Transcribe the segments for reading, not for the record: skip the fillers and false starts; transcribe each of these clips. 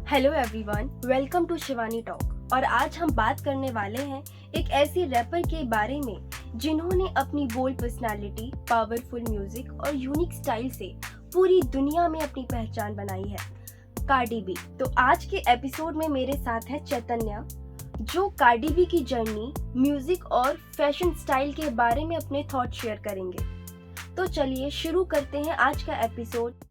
Hello everyone, welcome to Shivani talk. और आज हम बात करने वाले हैं एक ऐसी रैपर के बारे में जिन्होंने अपनी बोल्ड पर्सनालिटी, पावरफुल म्यूजिक और यूनिक स्टाइल से पूरी दुनिया में अपनी पहचान बनाई है, कार्डी बी। तो आज के एपिसोड में मेरे साथ है चैतन्य, जो कार्डी बी की जर्नी, म्यूजिक और फैशन स्टाइल के बारे में अपने थॉट शेयर करेंगे। तो चलिए शुरू करते हैं आज का episode.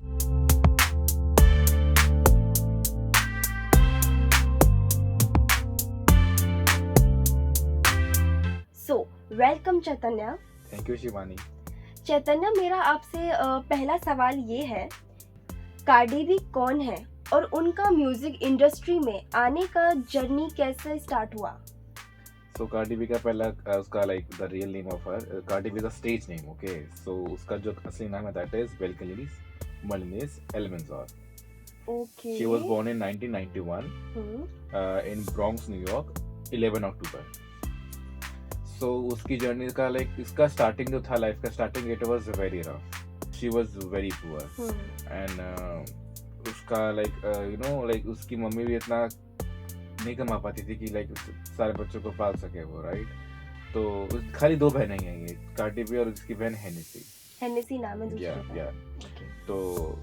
Welcome Chaitanya. Thank you Shivani. Chaitanya, मेरा आपसे पहला सवाल ये है, कार्डी बी कौन है और उनका म्यूजिक इंडस्ट्री में आने का जर्नी कैसे स्टार्ट हुआ? सो कार्डी बी का पहला उसका like the real name of her, Cardi B का स्टेज नेम, ओके। सो उसका जो असली नाम है that is Belcalis Marlenis Almanzar. Okay. She was born in 1991 in Bronx, न्यूयॉर्क, 11 अक्टूबर। सो उसकी जर्नी का लाइक इसका स्टार्टिंग जो था, लाइफ का starting, it was very rough. She was very poor and उसका लाइक उसकी मम्मी भी इतना नहीं कमा पाती थी कि लाइक सारे बच्चों को पाल सके वो, राइट। तो खाली दो बहनें हैं, ये कार्डी बी और उसकी बहन हेनेसी नाम है दूसरे का। तो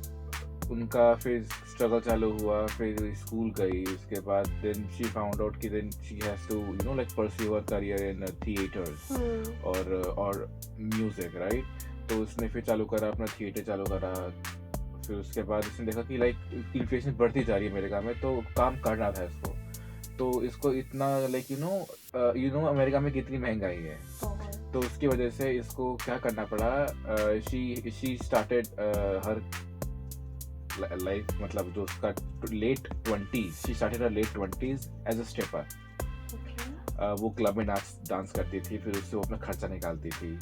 उनका फिर स्ट्रगल चालू हुआ, फिर स्कूल गई, उसके बाद देन शी फाउंड आउट कि then she has to like pursue her career in theaters और म्यूजिक, राइट। तो उसने फिर चालू करा, अपना थिएटर चालू करा। फिर उसके बाद उसने देखा कि लाइक इन्फ्लेशन बढ़ती जा रही है अमेरिका में, तो काम करना था इसको। तो इसको इतना लाइक यू नो अमेरिका में कितनी महंगाई है, तो उसकी वजह से इसको क्या करना पड़ा। शी स्टार्टेड हर लाइफ, मतलब जो उसका late 20s, she started her late 20s as a stripper. वो क्लब में डांस करती थी, फिर उससे वो अपना खर्चा निकालती थी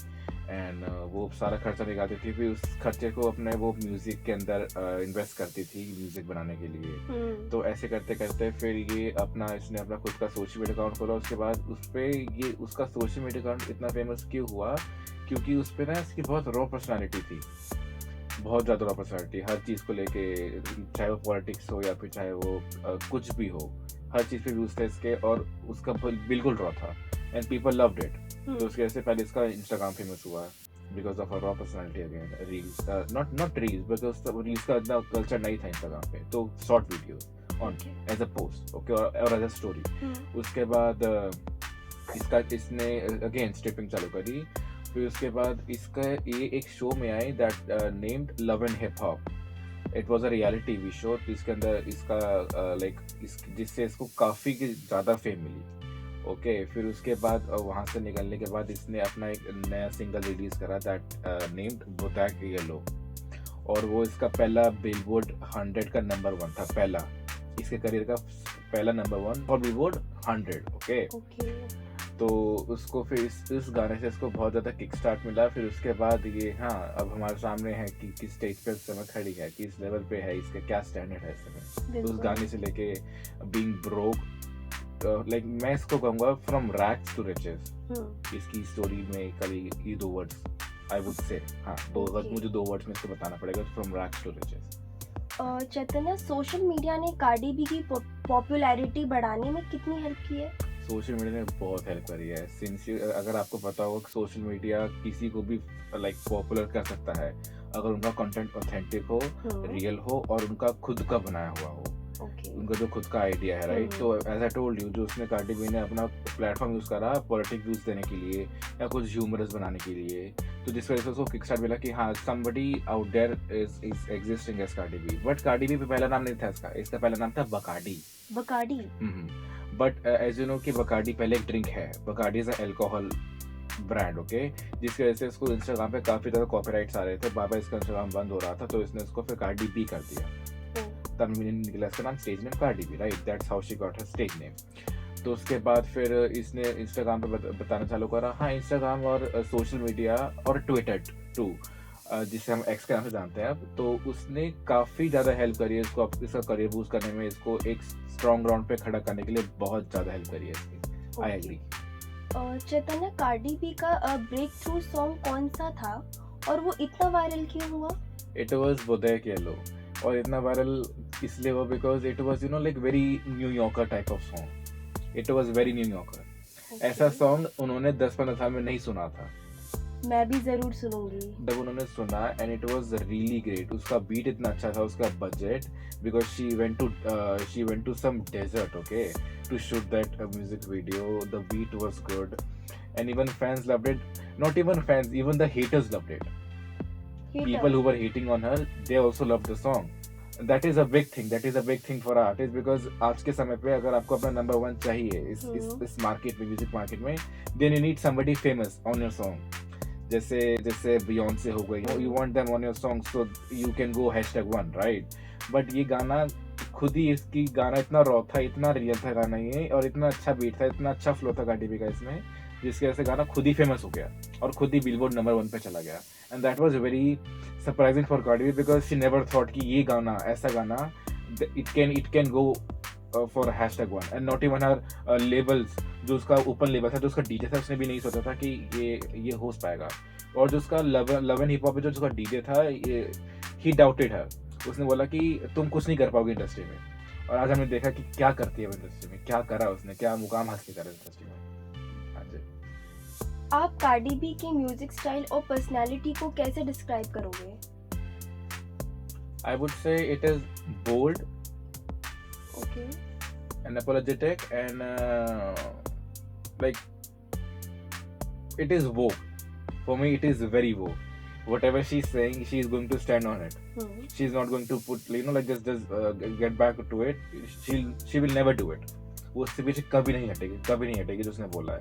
एंड वो सारा खर्चा निकालती थी, फिर उस खर्चे को अपने वो म्यूजिक के अंदर इन्वेस्ट करती थी म्यूजिक बनाने के लिए। तो ऐसे करते करते फिर ये इसने अपना खुद का सोशल मीडिया अकाउंट खोला। उसके बाद उस पर ये उसका सोशल मीडिया अकाउंट इतना फेमस क्यों हुआ, क्योंकि उस पर ना इसकी बहुत रॉ पर्सनालिटी थी, बहुत ज़्यादा रॉ पर्सनालिटी, हर चीज़ को लेके, चाहे वो पॉलिटिक्स हो या फिर चाहे वो कुछ भी हो, हर चीज़ पे व्यूज थे इसके, और उसका बिल्कुल रॉ था एंड पीपल लव्ड इट। तो उसके वजह से पहले इसका इंस्टाग्राम फेमस हुआ because of raw personality again, reels, not reels, because reels का इतना कल्चर नहीं था इंस्टाग्राम पे, तो short video on as a post, okay, और एज अ स्टोरी। उसके बाद इसने अगेन स्ट्रिपिंग चालू करी। फिर उसके बाद इसका ये एक शो में आई that named Love and Hip Hop. It was a reality TV show, जिसके अंदर इसका जिससे इसको काफ़ी ज़्यादा फेम मिली, ओके। फिर उसके बाद वहाँ से निकलने के बाद इसने अपना एक नया सिंगल रिलीज करा दैट नेम्ड बोदैक येलो, और वो इसका पहला बिलबोर्ड 100 का नंबर 1 था, पहला इसके करियर का पहला नंबर 1 और बिलबोर्ड 100, ओके। तो उसको फिर इस गाने से इसको बहुत ज़्यादा किक स्टार्ट मिला। फिर उसके बाद ये अब हमारे सामने है कि किस स्टेज पे इस समय खड़ी है, किस लेवल पे है, इसका क्या स्टैंडर्ड है इस समय। तो उस गाने से लेके बीइंग ब्रोक, लाइक मैं इसको कहूँगा फ्रॉम रैग्स टू रिचेस। इसकी स्टोरी में कभी ये 2 वर्ड्स आई वुड से, मुझे 2 वर्ड्स में इसको बताना पड़ेगा, from rags to riches. Chaitanya, social media ने कार्डी बी की पॉपुलैरिटी बढ़ाने में कितनी हेल्प की है? सोशल मीडिया ने बहुत हेल्प करी है। अगर आपको पता हो, सोशल मीडिया किसी को भी लाइक पॉपुलर कर सकता है अगर उनका कंटेंट ऑथेंटिक हो, रियल हो और उनका खुद का बनाया हुआ हो, उनका जो खुद का आइडिया है, राइट। तो एज आई टोल्ड यू, जो उसने कार्डी बी ने अपना प्लेटफॉर्म यूज करा पॉलिटिक व्यूज देने के लिए या कुछ ह्यूमरस बनाने के लिए, तो जिस वजह से उसको किक स्टार्ट मिला कि हाँ, somebody out there is existing as Cardi B. But Cardi B पे पहला नाम नहीं था इसका पहला नाम था Bacardi. But as you know कि बकार्डी पहले एक ड्रिंक है, Bacardi is a alcohol brand, okay, जिसकी वजह से इसको इंस्टाग्राम पे काफ़ी ज़्यादा कॉपीराइट्स आ रहे थे। बाबा इसका इंस्टाग्राम बंद हो रहा था, तो इसने इसको फिर कार्डी बी कर दिया, तब निकला इसका नाम, stage name Cardi B, right. That's how she got her stage name. तो उसके बाद फिर इसने इंस्टाग्राम पे बताना चालू करा, हाँ, इंस्टाग्राम और सोशल मीडिया और ट्विटर टू, जिसे हम एक्स के नाम से जानते हैं अब, तो उसने काफ़ी ज़्यादा हेल्प करी है इसको, इसका करियर बूस्ट करने में, इसको एक स्ट्रॉन्ग ग्राउंड पे खड़ा करने के लिए बहुत ज़्यादा हेल्प करी है इसकी। I agree. Chaitanya, Cardi B का ब्रेक थ्रू सॉन्ग कौन सा था और वो इतना वायरल क्यों हुआ? इट वाज बोदैक येलो, और इतना वायरल इसलिए वो because it was like very New Yorker type of song, it was very New Yorker. ऐसा Okay. सॉन्ग उन्होंने 10-15 साल में नहीं सुना था। मैं भी जरूर सुनूंगी। जब उन्होंने सुना and it was really great, उसका बीट इतना अच्छा था, उसका budget, because she went to some desert, okay, to shoot that music video, the beat was good and even fans loved it. Not even fans, even the haters loved it. People who were hating on her, they also loved the song. That is a big thing, that is a big thing for artists, because आज के समय पे अगर आपको अपना number 1 चाहिए इस market में, म्यूजिक मार्केट में, then you need somebody famous on your song. जैसे Beyonce हो गई, you want them on your song so you can go #1, right? But ये गाना खुद ही, इसकी गाना इतना रॉ था, इतना रियल था गाना ये, और इतना अच्छा बीट था, इतना अच्छा फ्लो था कार्डी बी का इसमें, जिसकी वजह से गाना खुद ही फेमस हो गया और खुद ही बिलबोर्ड नंबर 1 पे चला गया। And that was very surprising for Cardi B, because she never thought कि ये गाना, ऐसा गाना, it can go for #1 and not even her labels, जो उसका ओपन लेबल था, जो उसका डीजे था, उसने भी नहीं सोचा था कि ये हो पाएगा। और जो उसका लव एंड हिप हॉप, जो उसका डीजे था, ये ही डाउटेड हर, उसने बोला कि तुम कुछ नहीं कर पाओगे इंडस्ट्री में। और आज हमने देखा कि क्या करती है वो इंडस्ट्री में, क्या करा उसने, क्या मुकाम हासिल करा इंडस्ट्री में। हाँ जी। आप कार्डी बी के म्यूजिक स्टाइल और पर्सनालिटी को कैसे डिस्क्राइब करोगे? I would say it is bold, Okay. unapologetic, and like it is woke. For me, it is very woke. Whatever she's saying, she is going to stand on it. She's not going to put, like just get back to it. She will never do it. वो उससे पीछे कभी नहीं हटेगी जो उसने बोला है।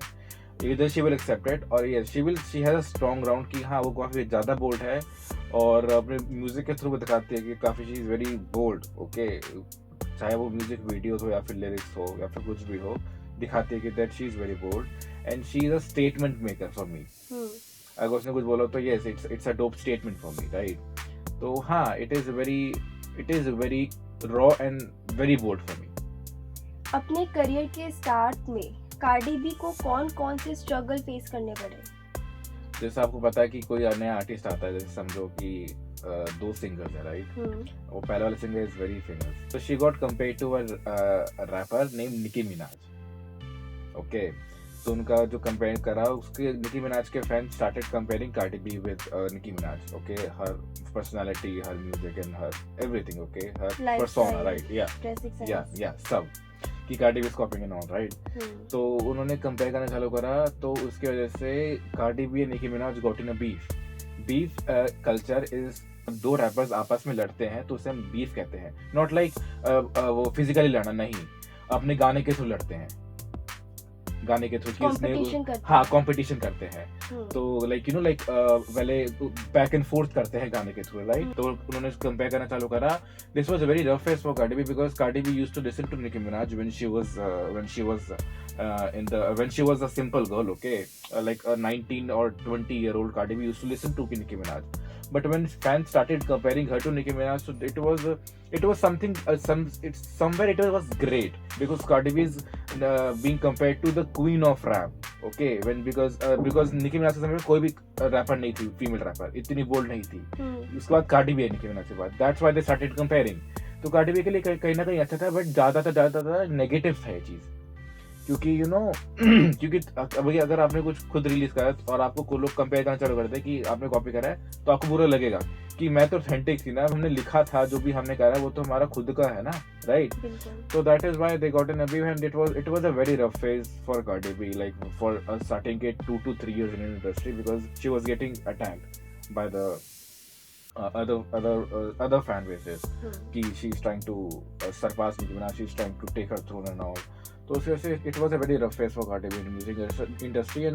Either she will accept it, or yes, she has a strong ground कि हाँ वो काफी ज्यादा bold है, और अपने म्यूजिक के थ्रू दिखाती है कि काफी she is very bold, okay, चाहे वो म्यूजिक वीडियोस हो या फिर लिरिक्स हो या फिर कुछ भी हो, दिखाती है कि that she is very bold and she is a statement maker for me. अगर उसने कुछ बोला तो yes, it's a dope statement for me, right? तो हाँ, it is very raw and very bold for me. अपने करियर के start में कार्डी बी को कौन से स्ट्रगल फेस करने पड़े? जैसे आपको पता है कि कोई नया आर्टिस्ट आता है, जैसे समझो कि 2 सिंगर्स है, राइट? वो पहला वाला सिंगर इज वेरी फेमस, तो she got compared to a rapper name Nicki Minaj, okay. तो उनका जो कंपेयर करा, उसके निकी मिनाज के fan started comparing Cardi B with Nicki Minaj, okay, her personality, her music and her everything, okay, her persona, right? या सब कि Cardi B is copying and all, right? तो उन्होंने कंपेयर करना चालू करा, तो उसकी वजह से Cardi B and Nicki Minaj got in a beef culture is, 2 rappers आपस में लड़ते हैं तो उसे हम बीफ कहते हैं, नॉट लाइक वो फिजिकली लड़ना, नहीं, अपने गाने के थ्रू लड़ते हैं, गाने के थ्रू कंपटीशन करते हैं। तो लाइक पहले बैक एंड फोर्थ करते हैं गाने के थ्रू, राइट? तो उन्होंने कंपेयर करना चालू करा। This was a very rough phase for Cardi B, because Cardi B used to listen to Nicki Minaj when she was a simple girl, okay, like a 19 or 20-year-old Cardi B used to listen to Nicki Minaj. But when fans started comparing her to Nicki Minaj, so it was something, somewhere it was great, because Cardi B is being compared to the queen of rap, okay, because Nicki Minaj के समय में कोई भी wrapper नहीं थी, female wrapper इतनी bold नहीं थी। उसके बाद कार्डी बी है Nicki Minaj के बाद, that's why they started comparing. तो कार्डी बी के लिए कहीं ना कहीं अच्छा था, बट ज्यादा नेगेटिव था ये चीज, क्योंकि क्योंकि अभी अगर आपने कुछ खुद रिलीज करा और आपको लोग कंपेयर करना चालू करते हैं कि आपने कॉपी करा है, तो आपको बुरा लगेगा कि मैं तो ऑथेंटिक थी ना, हमने लिखा था, जो भी हमने करा वो तो हमारा खुद का है ना, right? So that is why they got in a beef, and it was a very rough phase for Cardi B, like for starting it 2 to 3 years in the industry, because she was getting attacked by the other fan bases, कि she's trying to surpass Nicki Minaj, she's trying to take her throne and all. तो उस वजह से it was a very rough phase for Cardi B in music industry,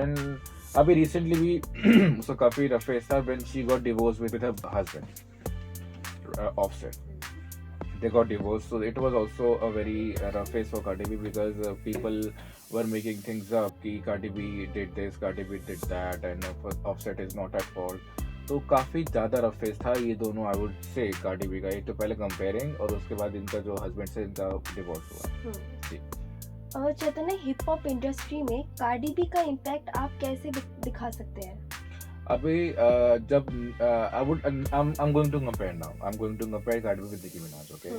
and अभी recently भी उसका काफी rough phase था when she got divorced with her husband, Offset. They got divorced, so it was also a very rough phase for Cardi B, because people were making things up कि Cardi B did this, Cardi B did that, and Offset is not at fault. तो काफी ज्यादा rough phase था ये दोनों, I would say, Cardi B का। एक तो पहले कंपेयरिंग, और उसके बाद इनका जो हस्बैंड से इनका डिवोर्स हुआ। जी। चैतन्य, हिप हॉप इंडस्ट्री में कार्डी बी का इम्पैक्ट आप कैसे दिखा सकते हैं? अभी जब I would I'm going to compare now. I'm going to compare Cardi B with Nicki Minaj, okay?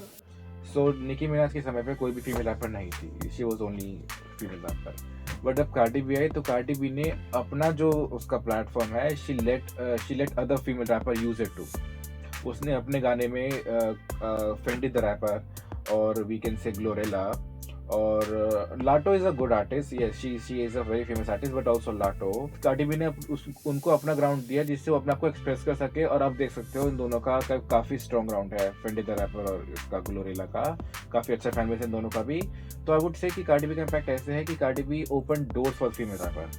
So Nicki Minaj के समय पे कोई भी फीमेल रैपर नहीं थी, she was only female rapper. But जब कार्डी बी आई तो कार्डी बी ने अपना जो उसका प्लेटफॉर्म है, she let other female rapper use it too. उसने अपने गाने में फेंडी द रैपर और वी कैन से ग्लोरेला और Latto is a good artist, yes she is a very famous artist, but also Latto. Cardi B ने उनको अपना ground दिया जिससे वो अपने आप को एक्सप्रेस कर सके. और आप देख सकते हो इन दोनों का काफी स्ट्रॉन्ग ग्राउंड है, फेंडी द रैपर और इसका ग्लोरेला का काफी अच्छा फैन बेस है इन दोनों का भी. तो आई वुड से कि कार्डी बी का इम्पैक्ट ऐसे है कि Cardi B open doors for female rapper,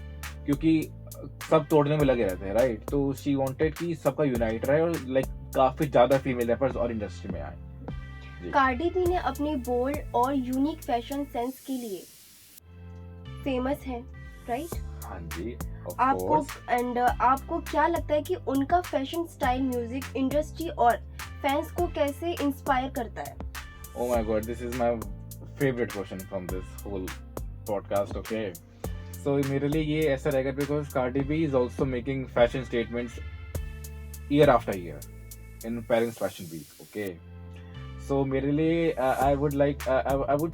क्योंकि सब तोड़ने में लगे रहते हैं, राइट? तो शी वांटेड कि सबका यूनाइट रहे और लाइक काफी ज्यादा फीमेल रैपर्स और इंडस्ट्री में आए. कार्डी बी ने अपने बोल्ड और यूनिक फैशन सेंस के लिए फेमस है, राइट? हाँ जी, आपको क्या लगता है कि उनका फैशन स्टाइल म्यूजिक इंडस्ट्री और फैंस को कैसे इंस्पायर करता है? Oh my god, this is my favorite question from this whole podcast, okay? So मेरे लिए ये ऐसा रहेगा because Cardi B is also making fashion statements year after year in Paris Fashion Week, okay? So मेरे लिए I would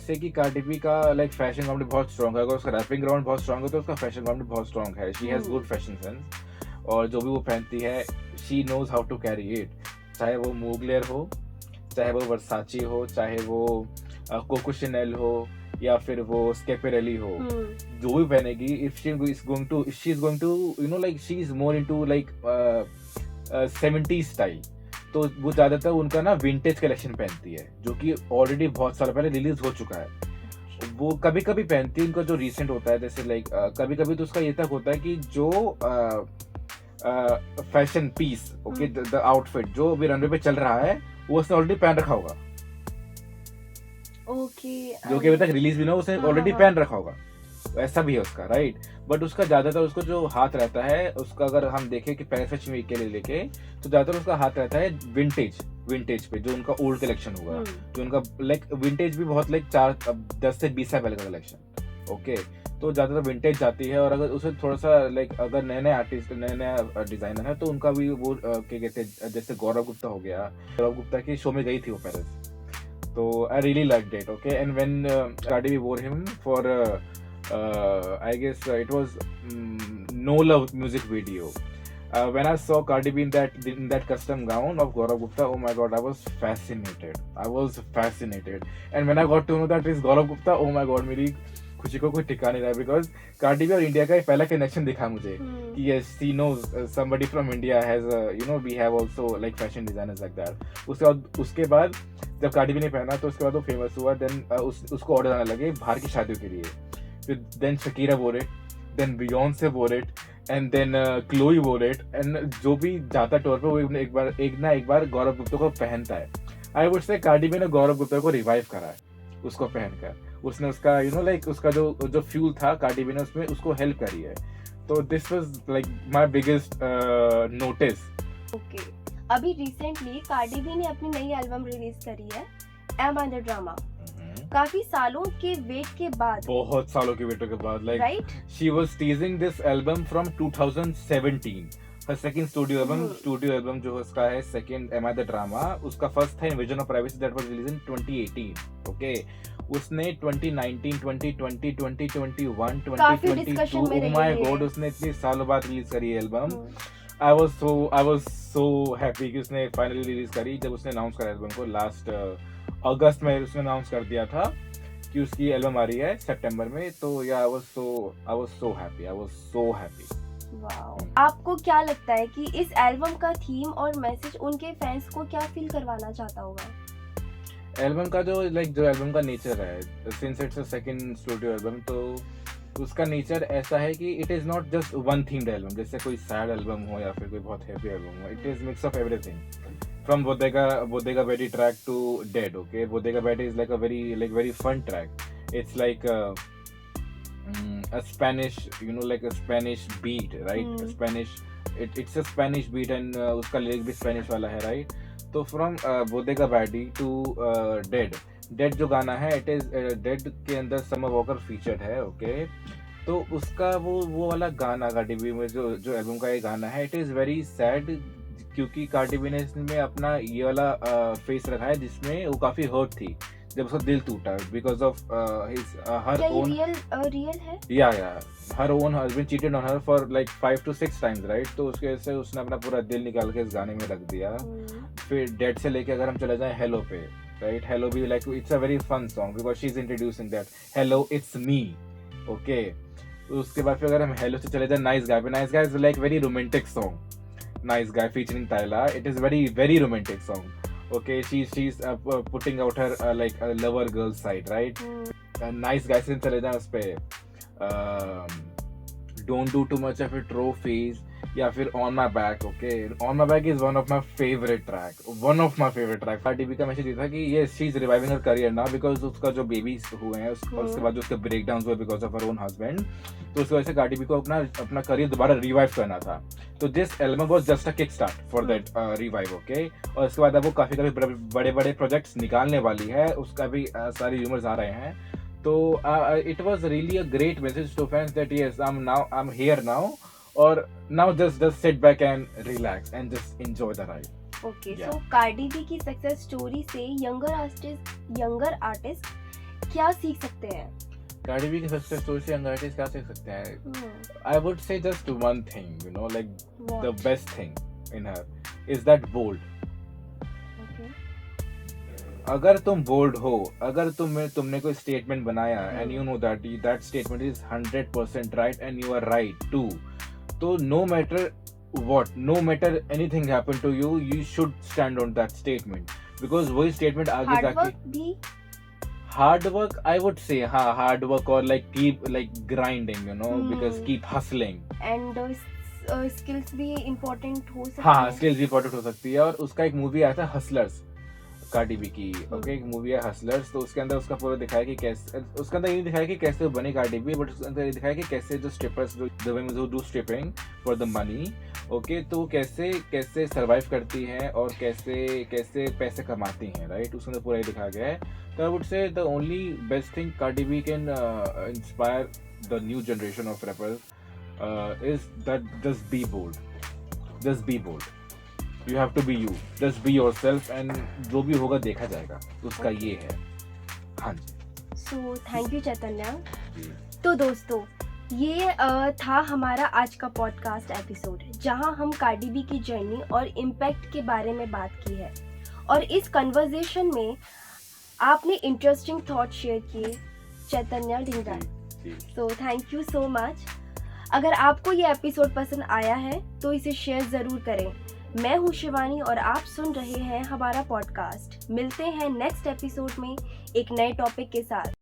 say कि Cardi B का like fashion ground बहुत स्ट्रॉन्ग है. अगर उसका रैपिंग ग्राउंड बहुत स्ट्रॉन्ग है तो उसका फैशन ग्राउंड बहुत स्ट्रॉन्ग है. She has good fashiन सेंस और जो भी वो पहनती है she knows how to carry it. चाहे वो मूगलेर हो, चाहे वो वर्साची हो, चाहे वो कोको शैनल हो या फिर वो स्केपेरेली हो, जो भी पहनेगी if she is going to you know like she is more into like 70s style. तो वो ज्यादातर उनका ना विंटेज कलेक्शन पहनती है जो कि ऑलरेडी बहुत साल पहले रिलीज हो चुका है. वो कभी कभी पहनती है उनका जो रिसेंट होता है, जैसे लाइक कभी कभी तो उसका ये तक होता है कि जो fashion piece, okay, the outfit जो अभी रनवे पे चल रहा है वो उसने ऑलरेडी पहन रखा होगा, ओके, जो कि अभी तक रिलीज भी ना उसने ऑलरेडी पहन रखा होगा. ऐसा भी है उसका, राइट? बट उसका ज्यादातर उसको जो हाथ रहता है उसका, अगर हम देखें कि पैरिस फैशन वीक के लिए लेके, तो ज्यादातर उसका हाथ रहता है विंटेज पे, जो उनका ओल्ड कलेक्शन होगा, जो उनका लाइक विंटेज भी बहुत लाइक 10 से 20 साल पहले का कलेक्शन, ओके. तो ज्यादातर विंटेज जाती है. और अगर उसे थोड़ा सा लाइक अगर नए आर्टिस्ट, नए डिजाइनर है तो उनका भी वो क्या कहते हैं, जैसे गौरव गुप्ता हो गया, गौरव गुप्ता की शो में गई थी वो पेरिस, तो I really liked it, okay. And when Cardi B wore him for I guess it was No Love music video. When I saw Cardi B in that custom gown of Gaurav Gupta, oh my god, I was fascinated. And when I got to know that it's Gaurav Gupta, oh my god, मेरी खुशी को कोई ठिकाना नहीं रहा, because Cardi B और India का पहला कनेक्शन दिखा मुझे कि yes, she knows somebody from India has we have also like fashion designers like that. उसके बाद जब Cardi B ने पहना तो उसके बाद वो फेमस हुआ. देन उसको ऑर्डर आने लगे बाहर की शादियों के लिए. Then Shakira wore it, then Beyonce wore it, and then Chloe wore it, and जो भी जाता टूर पे वो एक बार गौरव गुप्ता को पहनता है. I would say Cardi B ने गौरव गुप्ता को रिवाइव करा है उसको पहनकर. उसने उसका लाइक उसका जो फ्यूल था कार्डी बी ने उसमें उसको हेल्प करी है. तो this was like my biggest notice. Okay, अभी रिसेंटली कार्डी बी ने अपनी नई एल्बम रिलीज करी है, एम आई द ड्रामा. काफी सालों के वेट के बाद, बहुत सालों के वेट के बाद, like right, she was teasing this album from 2017. Her second studio album जो उसका है second, am I the drama, उसका फर्स्ट था invasion of privacy, that was release in 2018, okay. उसने 2019, 2020, 2021, 2022, ओह माय गॉड, उसने इतने सालों बाद रिलीज करी album. I was so happy कि उसने फाइनली रिलीज करी. जब उसने अनाउंस करा एल्बम को लास्ट अगस्त में, उसने अनाउंस कर दिया था कि उसकी एल्बम आ रही है सितंबर में. तो या I was so happy. Wow, आपको क्या लगता है कि इस एल्बम का थीम और मैसेज उनके फैंस को क्या फील करवाना चाहता होगा? एल्बम का जो एल्बम का नेचर है, since it's a second studio album, तो उसका नेचर ऐसा है कि it is not just one themed album, जैसे कोई सैड एल्बम हो या फिर कोई बहुत हैप्पी एल्बम हो. It is mix of everything. From Bodega Betty track to Dead, okay. Bodega Betty is like a very fun track. It's like a Spanish, like a Spanish beat, right? It's a Spanish beat and उसका lyric भी Spanish वाला है, right? तो from Bodega Betty to Dead जो गाना है, it is Dead के अंदर Summer Walker featured है, okay. तो उसका वो वाला गाना कार्डी बी में जो एल्बम का ये गाना है, इट इज़ वेरी सैड, क्योंकि कार्डी बी ने इसमें अपना ये वाला फेस रखा है जिसमें वो काफ़ी हर्ट थी जब उसका दिल टूटा बिकॉज ऑफ हिज हर क्या ये ओन, रियल है? या her own husband cheated on her for like 5 to 6 times, right? तो उसके वजह से उसने अपना पूरा दिल निकाल के इस गाने में रख दिया। फिर डेड से लेके अगर हम चले जाएं हेलो पे, राइट? हेलो भी like it's a very fun song because she is introducing that hello it's me, okay. उसके बाद फिर अगर हम हेलो से चले जाएं नाइस गाय पे, nice guy is like very romantic song, nice guy featuring Tyla. It is very romantic song. Okay, she's putting out her like a lover girl side, right? Nice guy से चले जाएं उस पे don't do too much of it trophies, या फिर on my back. Okay, on my back is one of my favorite track. Cardi B का message ये था कि yes, she's reviving her career now because उसका जो बेबीज हुए हैं और उसके बाद जो उसके ब्रेकडाउन हुए because of her own husband, तो उसकी वजह से कार्डी बी को अपना करियर दोबारा रिवाइव करना था। तो this album was just a kick start for that revive, okay. और उसके बाद अब वो काफी बड़े बड़े प्रोजेक्ट्स निकालने वाली है, उसका भी सारे र्यूमर्स आ रहे हैं। तो it was really a great message to fans that yes, I am here now, और now just sit back and relax and just enjoy the ride. Okay, so Cardi B की सक्सेस स्टोरी से younger artist क्या सीख सकते हैं? Cardi B की success story से young artist क्या सीख सकते हैं? I would say just one thing, you know, like the best thing in her is that bold. अगर तुम बोल्ड हो, अगर तुमने कोई स्टेटमेंट बनाया and you know that statement is 100% right and you are right too, तो no matter what, no matter anything happen to you, you should stand on that statement, because वही statement आगे जाके hard work, I would say, हाँ, hard work और like keep like grinding, you know, because keep hustling, and skills भी important हो सकती हाँ, है। skills भी important हो सकती है। और उसका एक मूवी आया था हसलर्स, कार्डी बी की, ओके, एक मूवी है हसलर्स। तो उसके अंदर उसका पूरा दिखाया कि कैसे, उसके अंदर ये दिखाया कि कैसे वो बने कार्डी बी, बट उसके अंदर ये दिखाया कि कैसे जो स्ट्रिपर्स जो do stripping for the money, okay, तो कैसे सर्वाइव करती हैं और कैसे पैसे कमाती हैं, राइट? उसके अंदर पूरा ये दिखाया गया है। तो I would say the only best thing Cardi B can inspire the new generation of rappers is that just be bold, you have to be you, just be yourself, and जो भी होगा देखा जाएगा, उसका ये है। हाँ जी। So thank you Chaitanya. तो दोस्तों, ये था हमारा आज का पॉडकास्ट एपिसोड, जहां हम कार्डी बी की जर्नी और इम्पैक्ट के बारे में बात की है, और इस कन्वर्सेशन में आपने इंटरेस्टिंग थॉट शेयर किए चैतन्या डिंगरा। सो थैंक यू सो मच। अगर आपको ये एपिसोड पसंद आया है तो इसे शेयर ज़रूर करें। मैं हूँ शिवानी और आप सुन रहे हैं हमारा पॉडकास्ट। मिलते हैं नेक्स्ट एपिसोड में एक नए टॉपिक के साथ।